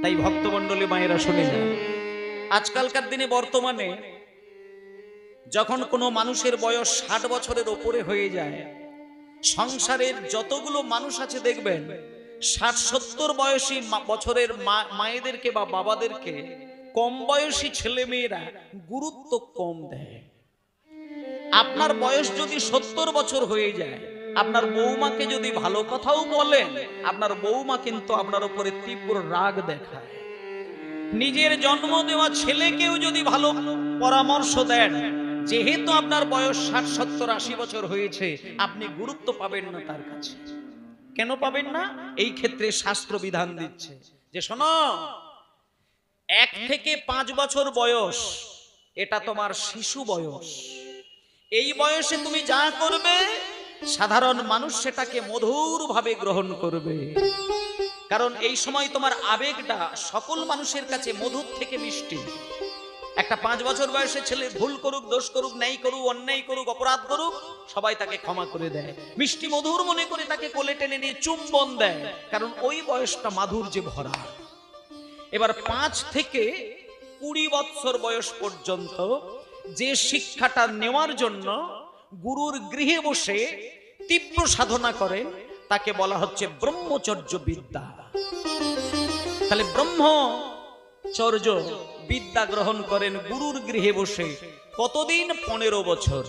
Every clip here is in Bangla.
তাই ভক্তমণ্ডলী মায়েরা শুনে যান, আজকালকার দিনে বর্তমানে যখন কোনো মানুষের বয়স 60 বছরের ওপরে হয়ে যায়, সংসারের যতগুলো মানুষ আছে দেখবেন 60-70 বয়সী বছরের মায়েদেরকে বা বাবাদেরকে কম বয়সী ছেলে মেয়েরা গুরুত্ব কম দেয়। আপনার বয়স যদি 70 বছর হয়ে যায়, আপনার বৌমাকে যদি ভালো কথাও বলেন, আপনার বৌমা কিন্তু আপনার উপরে তীব্র রাগ দেখায়। নিজের জন্ম দেওয়া ছেলেকেও যদি ভালো পরামর্শ দেন, যেহেতু আপনার বয়স 60, 70, 80 বছর হয়েছে, আপনি গুরুত্ব পাবেন না তার কাছে। কেন পাবেন না? এই ক্ষেত্রে শাস্ত্র বিধান দিচ্ছে যে শোনো, 1 থেকে 5 বছর বয়স এটা তোমার শিশু বয়স। এই বয়সে তুমি যা করবে সাধারণ মানুষ সেটাকে মধুর ভাবে গ্রহণ করবে, কারণ এই সময় তোমার আবেগটা সকল মানুষের কাছে মধুর থেকে মিষ্টি। একটা 5 বছর বয়সের ছেলে ভুল করুক, দোষ করুক, ন্যায় করুক, অন্যায় করুক, অপরাধ করুক, সবাই তাকে ক্ষমা করে দেয়, মিষ্টি মধুর মনে করে তাকে কোলে টেনে নিয়ে চুম্বন দেয়, কারণ ওই বয়সটা মাধুর্যে ভরা। এবার 5 থেকে 20 বছর বয়স পর্যন্ত যে শিক্ষাটা নেওয়ার জন্য গুরুর গৃহে বসে তীব্র সাধনা করেন, তাকে বলা হচ্ছে ব্রহ্মচর্য বিদ্যা। তাহলে ব্রহ্মচর্য বিদ্যা গ্রহণ করেন গুরুর গৃহে বসে কতদিন? 15 বছর।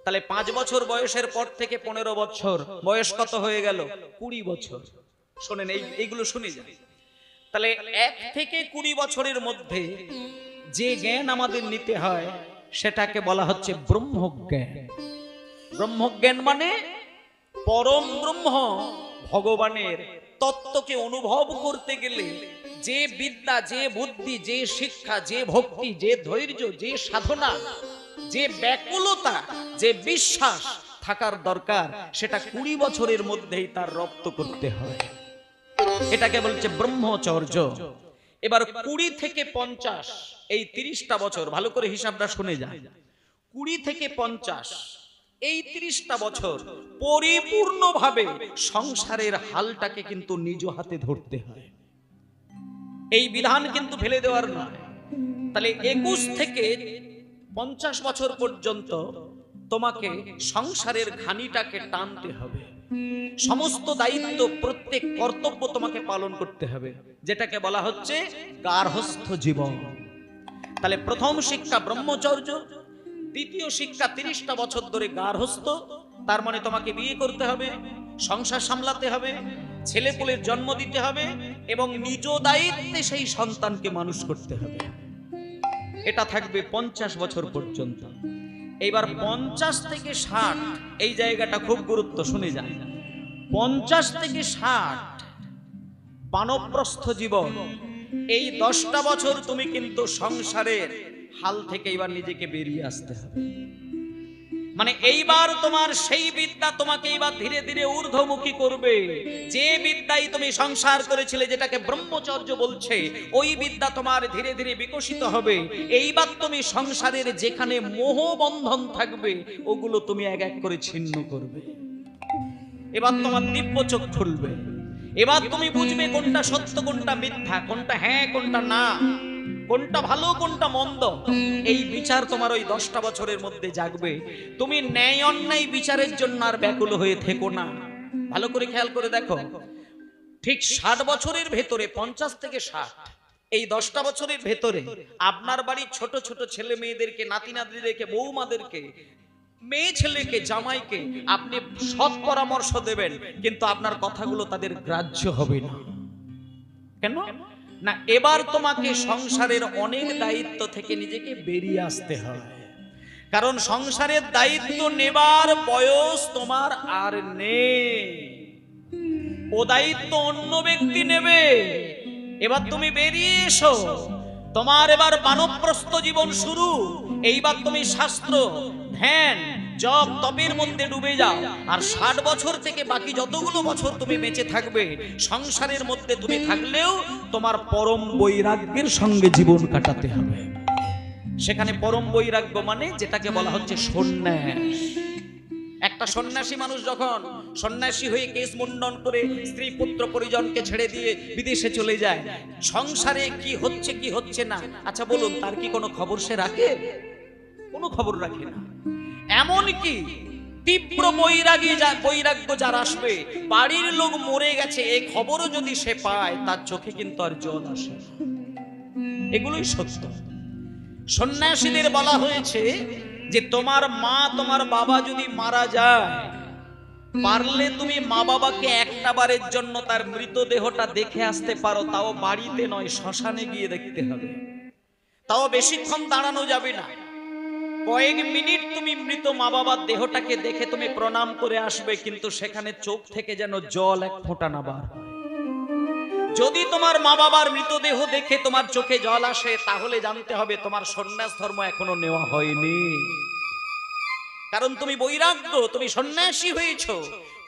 তাহলে 5 বছর বয়সের পর থেকে 15 বছর বয়স কত হয়ে গেল? 20 বছর। শোনেন, এইগুলো শুনে যান। তাহলে 1 থেকে 20 বছরের মধ্যে যে জ্ঞান আমাদের নিতে হয় সেটাকে বলা হচ্ছে ব্রহ্মজ্ঞান। ব্রহ্মজ্ঞান মানে পরম ব্রহ্ম ভগবানের তত্ত্বকে অনুভব করতে গেলে যে বিদ্যা, যে বুদ্ধি, যে শিক্ষা, যে ভক্তি, যে ধৈর্য, যে সাধনা, যে ব্যাকুলতা, যে বিশ্বাস থাকার দরকার, সেটা 20 বছরের মধ্যেই তার রপ্ত করতে হয়। এটাকে বলছে ব্রহ্মচর্য। এবার 20 থেকে 50 এই 30টা বছর, ভালো করে হিসাবটা শুনে যান। 20 থেকে 50 এই 30টা বছর পরিপূর্ণভাবে সংসারের হালটাকে কিন্তু নিজ হাতে ধরতে হয়। এই বিধান কিন্তু ফেলে দেওয়ার নয়। তাহলে 21 থেকে 50 বছর পর্যন্ত তোমাকে সংসারের ঘানিটাকে টানতে হবে, সমস্ত দায়িত্ব, প্রত্যেক কর্তব্য তোমাকে পালন করতে হবে, যেটাকে বলা হচ্ছে গার্হস্থ্য জীবন। তাহলে প্রথম শিক্ষা ব্রহ্মচর্য, দ্বিতীয় শিক্ষা 30টা বছর ধরে গার্হস্থ্য। তার মানে তোমাকে বিয়ে করতে হবে, সংসার সামলাতে হবে, ছেলেপুলের জন্ম দিতে হবে এবং নিজ দায়িত্বে সেই সন্তানকে মানুষ করতে হবে। এটা থাকবে 50 বছর পর্যন্ত। এইবার 50 থেকে 60 এই জায়গাটা খুব গুরুত্ব, শুনে যায়। 50 থেকে 60 বানপ্রস্থ জীবন, এই 10টা বছর তুমি কিন্তু সংসারের হাল থেকে এবার নিজেকে বেরিয়ে আসতে হবে। মানে এইবার তোমার সেই বিদ্যা তোমাকে এবার ধীরে ধীরে ঊর্ধ্বমুখী করবে। যে বিদ্যাই তুমি সংসার করেছিলে, যেটাকে ব্রহ্মচর্য বলছে, ওই বিদ্যা তোমার ধীরে ধীরে বিকশিত হবে। এইবার তুমি সংসারের যেখানে মোহ বন্ধন থাকবে, ওগুলো তুমি এক এক করে ছিন্ন করবে। এবার তোমার দিব্য চোখ খুলবে। এবার তুমি বুঝবে কোনটা সত্য, কোনটা মিথ্যা, কোনটা হ্যাঁ, কোনটা না, কোনটা ভালো, কোনটা মন্দ। এই বিচার তোমার ওই 10টা বছরের মধ্যে জাগবে। তুমি ন্যায় অন্যায় বিচারের জন্য আর ব্যাকুল হয়ে থেকো না। ভালো করে খেয়াল করে দেখো, ঠিক 60 বছরের ভেতরে, 50 থেকে 60 এই 10টা বছরের ভেতরে আপনার বাড়ির ছোট ছোট ছেলে মেয়েদেরকে, নাতি নাতনিদেরকে, বৌমাদেরকে, মেয়ে ছেলেকে, জামাইকে আপনি সৎ পরামর্শ দেবেন, কিন্তু আপনার কথাগুলো তাদের গ্রাহ্য হবে না। কেন না? এবার তোমাকে সংসারের অনেক দায়িত্ব থেকে নিজেকে বেরিয়ে আসতে হয়, কারণ সংসারের দায়িত্ব নেবার বয়স তোমার আর নেই। ও দায়িত্ব অন্য ব্যক্তি নেবে। এবার তুমি বেরিয়ে এসো, তোমার এবার বানপ্রস্থ জীবন শুরু। এইবার তুমি শাস্ত্র, ধ্যান, জপ, তপের মধ্যে ডুবে যাও। আর 60 বছর থেকে বাকি যতগুলো বছর তুমি বেঁচে থাকবে, সংসারের মধ্যে তুমি থাকলেও তোমার পরম বৈরাগ্যের সঙ্গে জীবন কাটাতে হবে। সেখানে পরম বৈরাগ্য মানে যেটাকে বলা হচ্ছে সন্ন্যাস। একটা একটা সন্ন্যাসী মানুষ যখন সন্ন্যাসী হয়ে কেশ মুন্ডন করে স্ত্রী পুত্র পরিজনকে ছেড়ে দিয়ে বিদেশে চলে যায়, সংসারে কি হচ্ছে কি হচ্ছে না, আচ্ছা বলুন, তার কি কোনো খবর সে রাখে? কোনো খবর রাখে না। এমন কি তীব্র বৈরাগ্য যার আসবে, বাড়ির লোক মরে গেছে এই খবরও যদি সে পায়, তার চোখে কিন্তু আর জল আসে। এগুলোই সত্য। সন্ন্যাসীদের বলা হয়েছে যে তোমার মা তোমার বাবা যদি মারা যায়, পারলে তুমি মা বাবাকে একটা বারের জন্য তার মৃতদেহটা দেখে আসতে পারো, তাও বাড়িতে নয়, শ্মশানে গিয়ে দেখতে হবে। তাও বেশিক্ষণ দাঁড়ানো যাবে না, কয়েক মিনিট তুমি মৃত মা বাবার দেহটাকে দেখে তুমি প্রণাম করে আসবে, কিন্তু সেখানে চোখ থেকে যেন জল এক ফোঁটা না বার হয়। যদি তোমার মা বাবার মৃতদেহ দেখে তোমার চোখে জল আসে, তাহলে জানতে হবে তোমার সন্ন্যাস ধর্ম এখনো নেওয়া হয়নি। কারণ তুমি বৈরাগ্য, তুমি সন্ন্যাসী হয়েছো।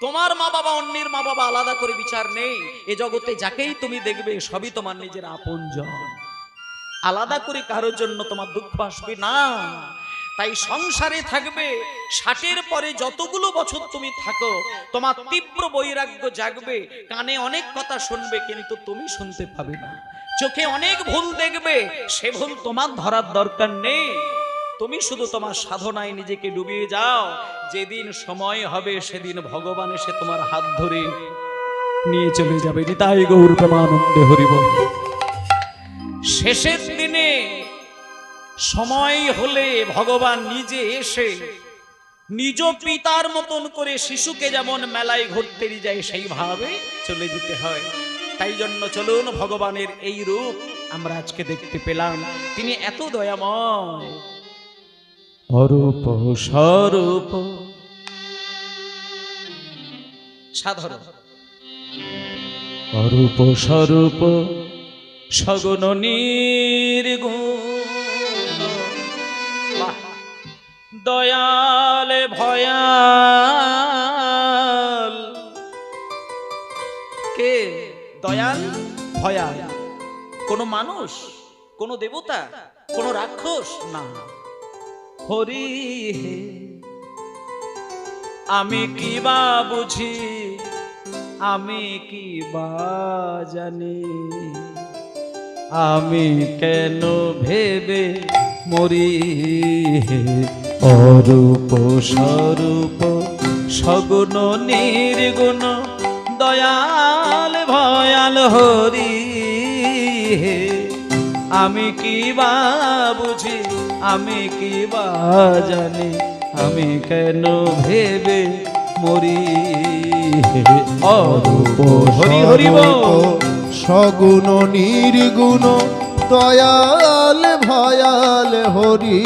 তোমার মা বাবা অন্যের মা বাবা আলাদা করে বিচার নেই। এ জগতে যাকেই তুমি দেখবে সবই তোমার নিজের আপনজন, আলাদা করে কারোর জন্য তোমার দুঃখ আসবে না। তাই সংসারে থাকবে, 60-এর পরে যতগুলো বছর তুমি থাকো, তোমার তীব্র বৈরাগ্য জাগবে, কানে অনেক কথা শুনবে কিন্তু তুমি শুনতে পাবে না, চোখে অনেক ভুল দেখবে, সে ভুল তোমার ধরার দরকার নেই। তুমি শুধু তোমার সাধনায় নিজেকে ডুবিয়ে যাও। যেদিন সময় হবে সেদিন ভগবান এসে তোমার হাত ধরে নিয়ে চলে যাবে। নিতাই গৌর প্রেমানন্দে হরি বল। শেষের দিনে সময় হলে ভগবান নিজে এসে নিজ পিতার মতন করে শিশুকে যেমন মেলায় ঘুরতে নিয়ে যায়, সেইভাবে চলে যেতে হয়। তাই জন্য চলুন, ভগবানের এই রূপ আমরা আজকে দেখতে পেলাম। তিনি এত দয়াময়, অরূপ স্বরূপ সাধারণ, অরূপ স্বরূপ সগুণ নির্গুণ, দয়াল ভয়াল। কে দয়াল ভয়াল? কোন মানুষ, কোন দেবতা, কোন রাক্ষস না। হরি হে আমি কি বা বুঝি, আমি কি বা জানি, আমি কেন ভেবে মরি। অরূপ স্বরূপ সগুণ নির্গুণ, দয়াল ভয়াল হরি হে আমি কি বা বুঝি, আমি কি বা জানি, আমি কেন ভেবে মরি। অরূপ হরি হরি সগুণ নির্গুণ, দয়াল ভয়াল হরি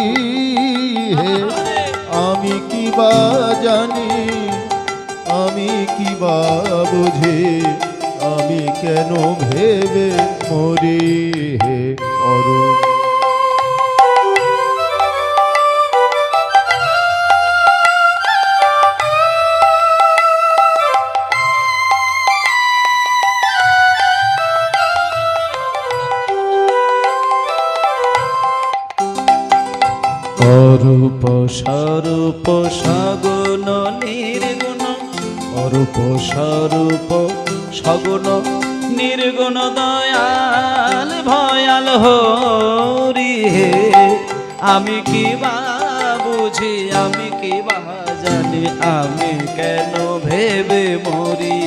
হে আমি কি বা জানি, আমি কি বা বুঝি, আমি কেন ভেবে মরি। হে অরূপ অরূপ স্বরূপ সগুণ নির্গুণ, অরূপ স্বরূপ সগুণ নির্গুণ, দয়াল ভয়াল হরি হে আমি কি বা বুঝি, আমি কি বা জানি, আমি কেন ভেবে মরি।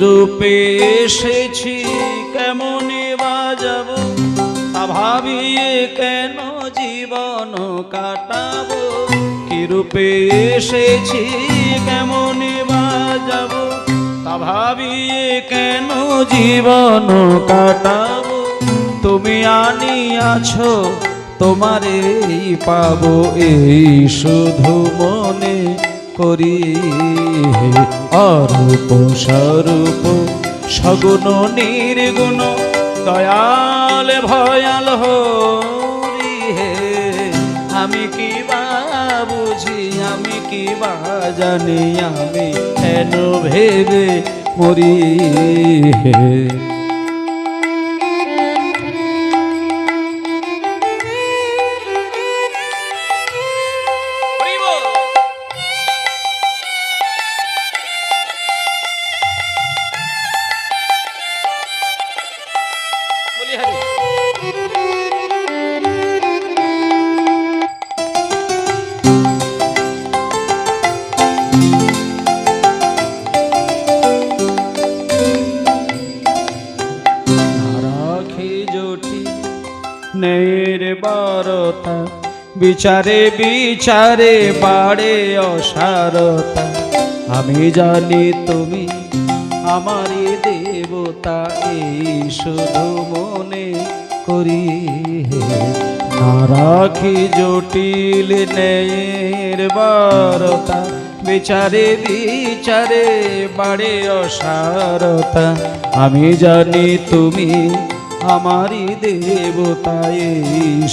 রূপে এসেছি কেমন বাজাব, তা ভাবিয়ে কেন জীবন কাটাবো। কি রূপে এসেছি কেমন বাজাব, তা ভাবিয়ে কেন জীবন কাটাবো। তুমি আনিয়াছো তোমারেই পাবো, এই শুধু মনে করি। অরূপ স্বরূপ সগুণ নির্গুণ, দয়াল ভয়াল হরি বুঝি আমি কি বা জানি আমি কেন ভেবে মরি হে। নির্বারতা বিচারে বিচারে বাড়ে অসারতা, আমি জানি তুমি আমারই দেবতা, এই শুধু মনে করি হে। না রাখি জটিল নির্বারতা বিচারে বিচারে বাড়ে অসারতা, আমি জানি তুমি আমারই দেবতায়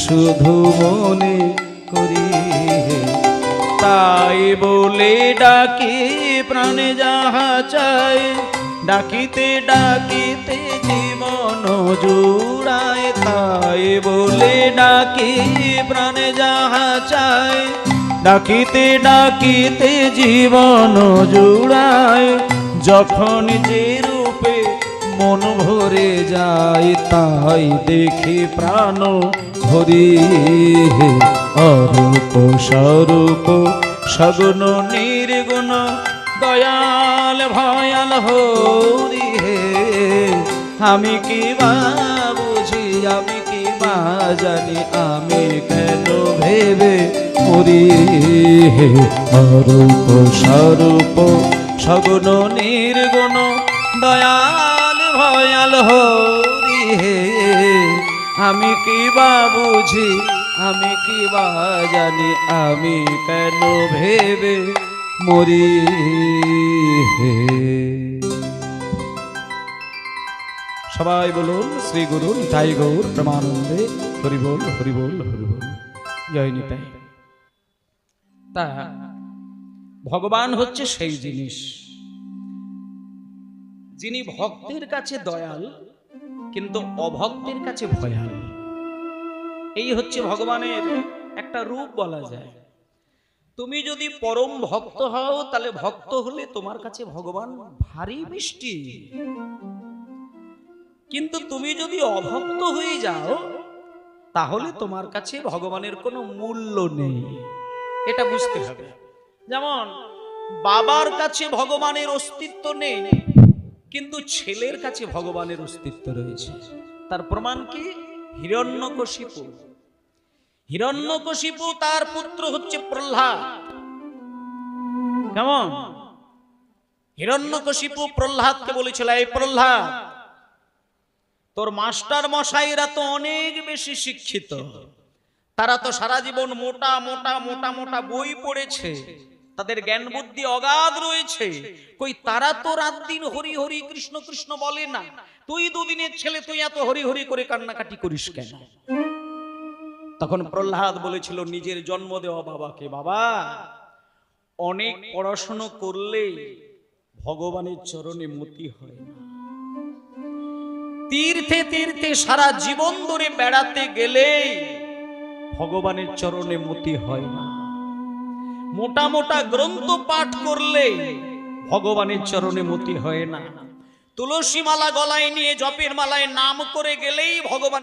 শুধু মনে করি হে। তাই বলে ডাকি প্রাণে যাহা চাই, ডাকিতে ডাকিতে জীবন জুড়ায়। তাই বলে ডাকি প্রাণে যাহা চাই, ডাকিতে ডাকিতে জীবন জুড়ায়। যখন যে রূপে মন ভরে যায়, তাই দেখি প্রাণ ভরি হে। অরূপ স্বরূপ সগুণ নির্গুণ দয়াল ভয়াল হরি হে। আমি কি বা বুঝি আমি কি বা জানি আমি কেন ভেবে মরি হে। অরূপ স্বরূপ সগুণ নির্গুণ দয়াল ভয়াল হরি হে। আমি কি বা বুঝি আমি কি বা জানি আমি কেন ভেবে মরি হে। সবাই বলুন শ্রী গুরু নিতাই গৌর প্রেমানন্দে হরি বল হরি বল হরি বল, জয় নিতাই। তা ভগবান হচ্ছে সেই জিনিস যিনি ভক্তের কাছে দয়াল কিন্তু অভক্তের কাছে ভয়াল। এই হচ্ছে ভগবানের একটা রূপ বলা যায়। তুমি যদি পরম ভক্ত হও তাহলে ভক্ত হলে তোমার কাছে ভগবান ভারী মিষ্টি, কিন্তু তুমি যদি অভক্ত হয়ে যাও তাহলে তোমার কাছে ভগবানের কোনো মূল্য নেই, এটা বুঝতে হবে। যেমন বাবার কাছে ভগবানের অস্তিত্ব নেই, কিন্তু ছেলের কাছে ভগবানের অস্তিত্ব রয়েছে। তার প্রমাণ কি? হিরণ্যকশিপু। হিরণ্যকশিপু তার পুত্র হচ্ছে প্রহ্লাদ। কেমন? হিরণ্যকশিপু প্রহ্লাদকে বলেছিল, এই প্রহ্লাদ, তোর মাস্টার মশাইরা তো অনেক বেশি শিক্ষিত, তারা তো সারা জীবন মোটা মোটা মোটা মোটা বই পড়েছে, তাদের জ্ঞান বুদ্ধি অগাধ রয়েছে, কই তারা তো রাত দিন হরি হরি কৃষ্ণ কৃষ্ণ বলে না, তুই দুদিনের ছেলে তুই এত হরি হরি করে কান্নাকাটি করিস কেন? তখন প্রহ্লাদ বলেছিল নিজের জন্ম দেওয়া বাবাকে, বাবা অনেক পড়াশোনা করলে ভগবানের চরণে মতি হয় না, তীর্থে তীর্থে সারা জীবন ধরে বেড়াতে গেলে ভগবানের চরণে মতি হয় না, মোটা মোটা গ্রন্থ পাঠ করলে ভগবানের চরণে মতি হয় না, তুলসী মালা গলায় নিয়ে জপের মালায় নাম করে গেলেই ভগবান